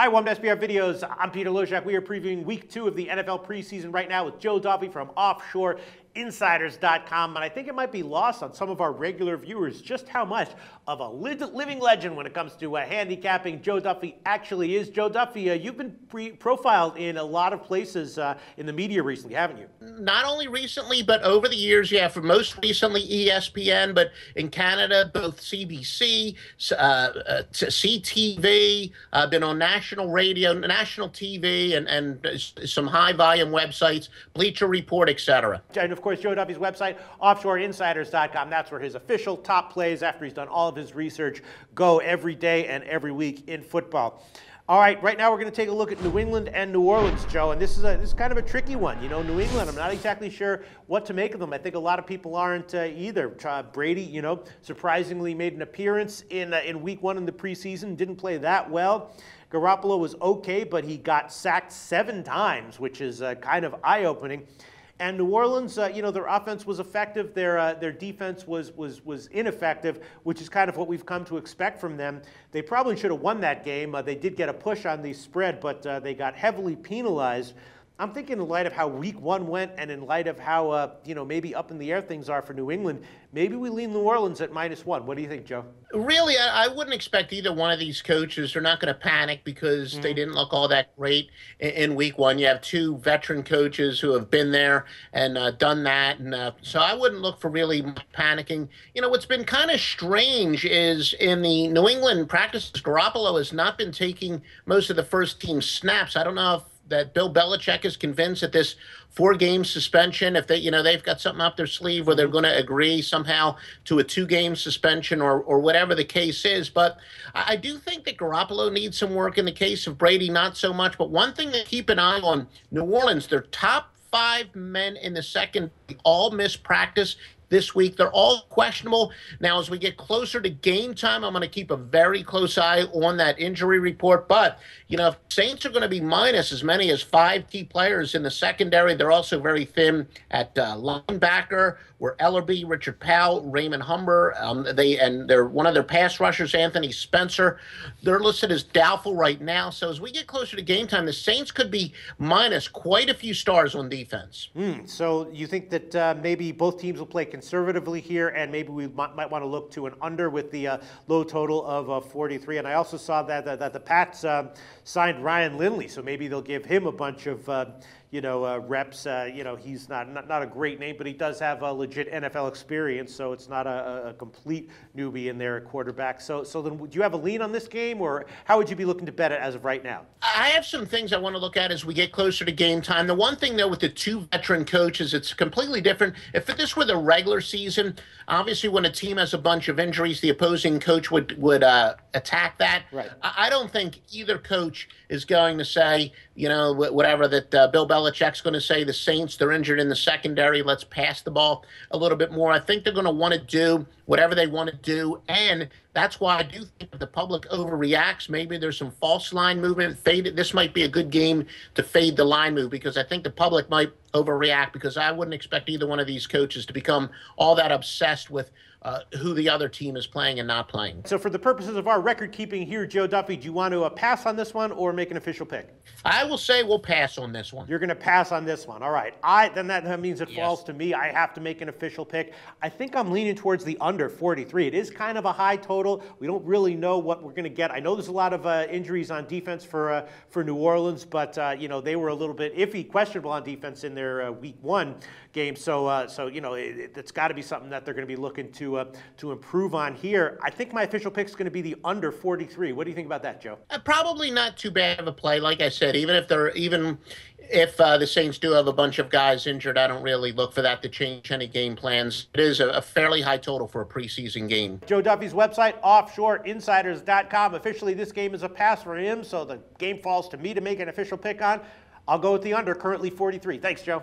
Hi, welcome to SBR Videos. I'm Peter Loshak. We are previewing week 2 of the NFL preseason right now with Joe Duffy from offshoreinsiders.com. And I think it might be lost on some of our regular viewers just how much of a living legend when it comes to handicapping Joe Duffy actually is. Joe Duffy, you've been profiled in a lot of places in the media recently, haven't you? Not only recently, but over the years, yeah, for most recently ESPN, but in Canada, both CBC, CTV, been on national radio, national TV, and some high-volume websites, Bleacher Report, etc. And, of course, Joe Duffy's website, offshoreinsiders.com. That's where his official top plays after he's done all of his research go every day and every week in football. All right, right now we're going to take a look at New England and New Orleans, Joe, and this is kind of a tricky one. You know, New England, I'm not exactly sure what to make of them. I think a lot of people aren't either. Brady, you know, surprisingly made an appearance in week 1 in the preseason, didn't play that well. Garoppolo was okay, but he got sacked 7 times, which is kind of eye-opening. And New Orleans, you know, their offense was effective. Their defense was ineffective, which is kind of what we've come to expect from them. They probably should have won that game. They did get a push on the spread, but they got heavily penalized. I'm thinking in light of how week 1 went and in light of how, you know, maybe up in the air things are for New England, maybe we lean New Orleans at -1. What do you think, Joe? Really, I wouldn't expect either one of these coaches. They're not going to panic because they didn't look all that great in week 1. You have 2 veteran coaches who have been there and done that. And so I wouldn't look for really panicking. You know, what's been kind of strange is in the New England practices, Garoppolo has not been taking most of the first team snaps. I don't know if that Bill Belichick is convinced that this 4-game suspension, if they, you know, they've got something up their sleeve where they're going to agree somehow to a 2-game suspension or whatever the case is. But I do think that Garoppolo needs some work. In the case of Brady, not so much. But one thing to keep an eye on, New Orleans, their top 5 men in the second all missed practice this week. They're all questionable. Now, as we get closer to game time, I'm going to keep a very close eye on that injury report. But, you know, if Saints are going to be minus as many as 5 key players in the secondary, they're also very thin at linebacker, where Ellerbe, Richard Powell, Raymond Humber, they're one of their pass rushers, Anthony Spencer. They're listed as doubtful right now. So as we get closer to game time, the Saints could be minus quite a few stars on defense. So you think that maybe both teams will play conservatively here, and maybe we might want to look to an under with the low total of 43. And I also saw that the Pats signed Ryan Lindley, so maybe they'll give him a bunch of reps. You know, he's not a great name, but he does have a legit NFL experience, so it's not a complete newbie in there at quarterback. So then, do you have a lean on this game, or how would you be looking to bet it as of right now? I have some things I want to look at as we get closer to game time. The one thing, though, with the 2 veteran coaches, it's completely different. If this were the regular season, obviously when a team has a bunch of injuries, the opposing coach would attack that. Right. I don't think either coach is going to say, you know, whatever that Bill Belichick's going to say, the Saints, they're injured in the secondary, let's pass the ball a little bit more. I think they're going to want to do whatever they want to do, and that's why I do think if the public overreacts, maybe there's some false line movement. This might be a good game to fade the line move, because I think the public might overreact, because I wouldn't expect either one of these coaches to become all that obsessed with who the other team is playing and not playing. So for the purposes of our record keeping here, Joe Duffy, do you want to pass on this one or make an official pick? I will say we'll pass on this one. You're going to pass on this one. All right. Then that means it falls to me. I have to make an official pick. I think I'm leaning towards the under 43. It is kind of a high total. We don't really know what we're going to get. I know there's a lot of injuries on defense for New Orleans, but you know, they were a little bit iffy, questionable on defense in their week 1 game. So you know, it's got to be something that they're going to be looking to improve on here. I think my official pick is going to be the under 43. What do you think about that, Joe? Probably not too bad of a play. Like I said, even if the Saints do have a bunch of guys injured, I don't really look for that to change any game plans. It is a fairly high total for a preseason game. Joe Duffy's website, offshoreinsiders.com. Officially, this game is a pass for him, so the game falls to me to make an official pick on. I'll go with the under, currently 43. Thanks, Joe.